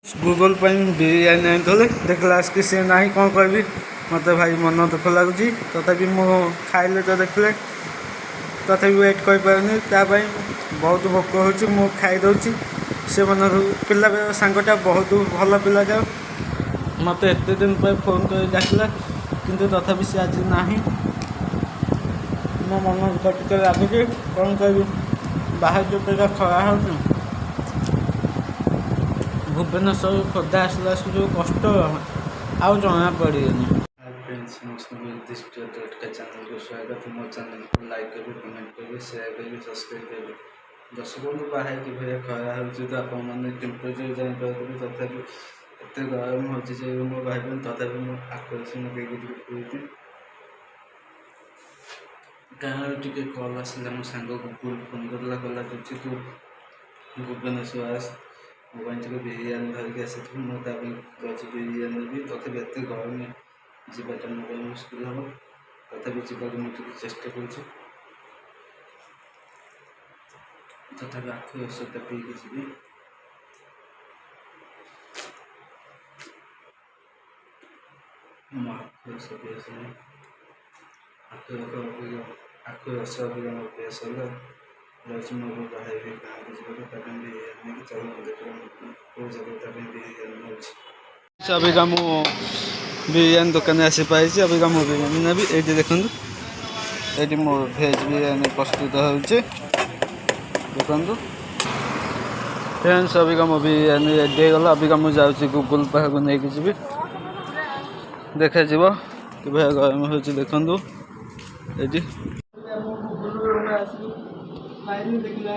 Google biryani आनी देखला आसिक सी ना कौन कहबी मत भाई मन दुख लगुच तथापि मु खाइले तो देखले तथापि वेट करनी बहुत भोक हो खाईदे से मन पिला सांगटा बहुत भल पिला जाओ मत एत दिन पर फोन कर डाकला किंतु तथापि सी आज ना मो मन टे लगुच कौन कहबी बाहर जो पेला खरा हो भुवनेश्वर खोर्धा आसला जो कष्ट आउ जना पड़ेनि। फ्रेंड्स चैनल को स्वागत मो चैनल को लाइक करेंगे कमेंट करेंगे शेयर करेंगे सब्सक्राइब करेंगे दर्शक बंधु बाहर कि भाई खरा हो आपने टेम्परेचर जापारे तथापि एत गरम हो मो भाई बहन तथापि मुझे आकर्षण देखिए कहीं टी कल आसला मो सांग को फोन करला कहला तू भुवनेश्वर आस मोबाइल टे बिरियानी धरिक आसी मुझे बिरियानी भी तथापि एत गरम जावाटा मोबाइल मुस्किल हम तथापि जावाक मुझे चेष्टा कर तथापि आखु रसटा पीक जी आखु रस पी आस आखु रस अभियान पी आस मोर बाहर गाँव को बिरियानी चल देखो जगह बिरियानी हो अबिका मु बिरियानी दुकान आसी पाई अबिका मो बिरियानी नेबी ये देखो ये मो भेज बिरियानी प्रस्तुत हो देखो फ्रेंड्स अबिका मो बिरियानी रेडी गला अबिका मु जाऊँगी गूगल पाख को लेकिन जी देखा कि भाई गरम हो देखो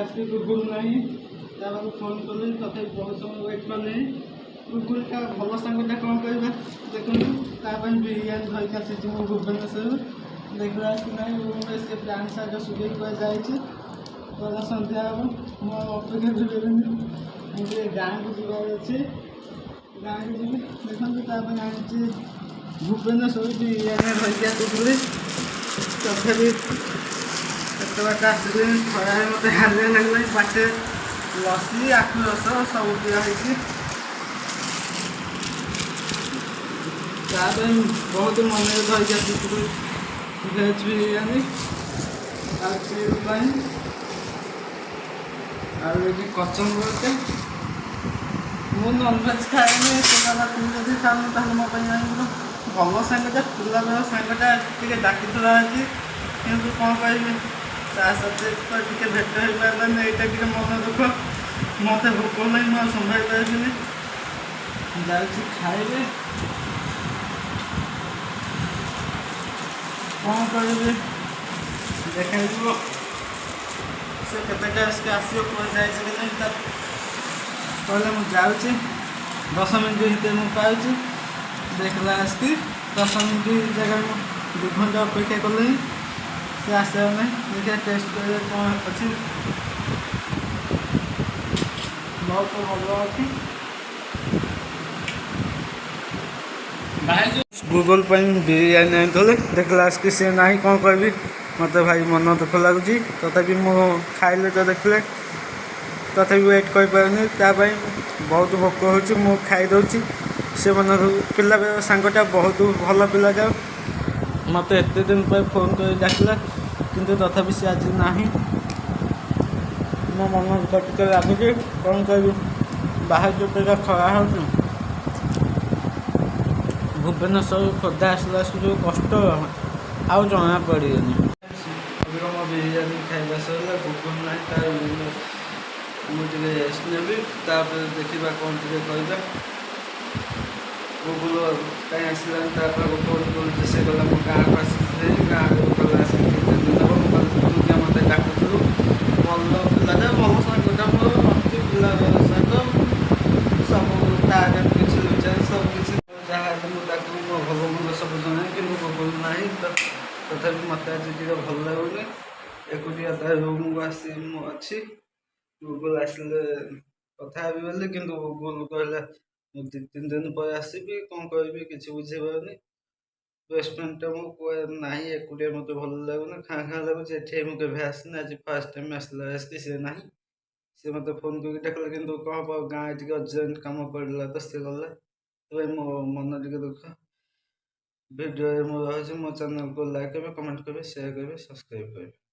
ये गूगल ना फोन कल तथा बहुत समय वेट कले गूगल का भल सांगटा कौन कह देखो बिरियानी धरिक आसी भुवनेश्वर देखला ना से पैंट सार्ट सुखे जा सन्ध्या हम मो अपेक्षा करें मुझे गाँव को जबार अच्छे गाँव को जी देखो आनी भुवनेश्वर बिरियानी धरिक आसुली तथापि एत बाट आसली खरा मत हालिया लगल बाटे लसी आखु रस सब दिखाई बहुत मन धरिक आसुली भेज बिरियानी कचम्बर मु ननभेज खाएनि तुम जब खाऊ मो भल सांगटा पिला बेल सांगटा डाकी आज कि कौन कह सत्य तो भेट हो पारानी यहाँ कि मन दुख मत भोक लगी मुझे संभाई पारि जाऊँगी खाइबे कौन कर देखा से केतटा आसो कह जाए कहले मुझे जाऊँगी 10 मिनट भितर मुझे पाऊँ देखला आसिक 10 मिनट जगह 2 घंटा अपेक्षा कले से आसा ना देखिए टेस्ट कर कौन अच्छी बहुत भल अच्छी गूगल बिरियानी आनी देखला आसिक सी ना कौन कहबी मत भाई मन दुख लगुच तथापि मु खाइले तो देखले तथापि वेट करनी बहुत भोक हो खाईदे से मन पिला सांगटा बहुत भल पिला जाओ मत एत दिन पर फोन कर डाकला किंतु तथापि सी आज ना मो मन टे लगुच कौन कहबी बाहर जो पेला खरा हो भुवनेश्वर खोर्धा आसला जो कष्ट आउ जना पड़ेनि अभी मो बिरियानी खाଇବା सर गूगल ना मुझे रेस्ट नेबी देखा कौन टे कह गूगल कहीं आसला फोन कर से गला मो गाँव को आसी गाँव गला मत डाकुलु भल पिला भल सांगटा मोर अति पिला सांग सब तार किसी लुचाई सब किसी जहाँ मुझे मो भल मंद सब जन कि गूगल ना तथापि मत आज टे भल लगुनि एकुटिया रूम को आसी अच्छी गूगल आसिले कथा बोली कि गूगल कहला 2-3 दिन पर आसबि कौन कहबी किसी बुझे पानी बेस्ट फ्रेंड मुझे ना एकुटिया मत भल लगुनि खाँ खाँ लगुच मुझे आसनी आज फास्ट टाइम आसला ना ସେ ମୋତେ ଫୋନ୍ କରିକି ଡାକିଲା କିନ୍ତୁ କ'ଣ ହବ ଗାଁରେ ଟିକେ ଅର୍ଜେଣ୍ଟ କାମ ପଡ଼ିଲା ତ ସେ ଗଲା। ସେଥିପାଇଁ ମୋ ମନ ଟିକେ ଦୁଃଖ। ଭିଡ଼ିଓରେ ମୁଁ ରହୁଛି। ମୋ ଚ୍ୟାନେଲକୁ ଲାଇକ୍ କରିବେ, କମେଣ୍ଟ କରିବେ, ସେୟାର କରିବେ, ସବସ୍କ୍ରାଇବ୍ କରିବେ।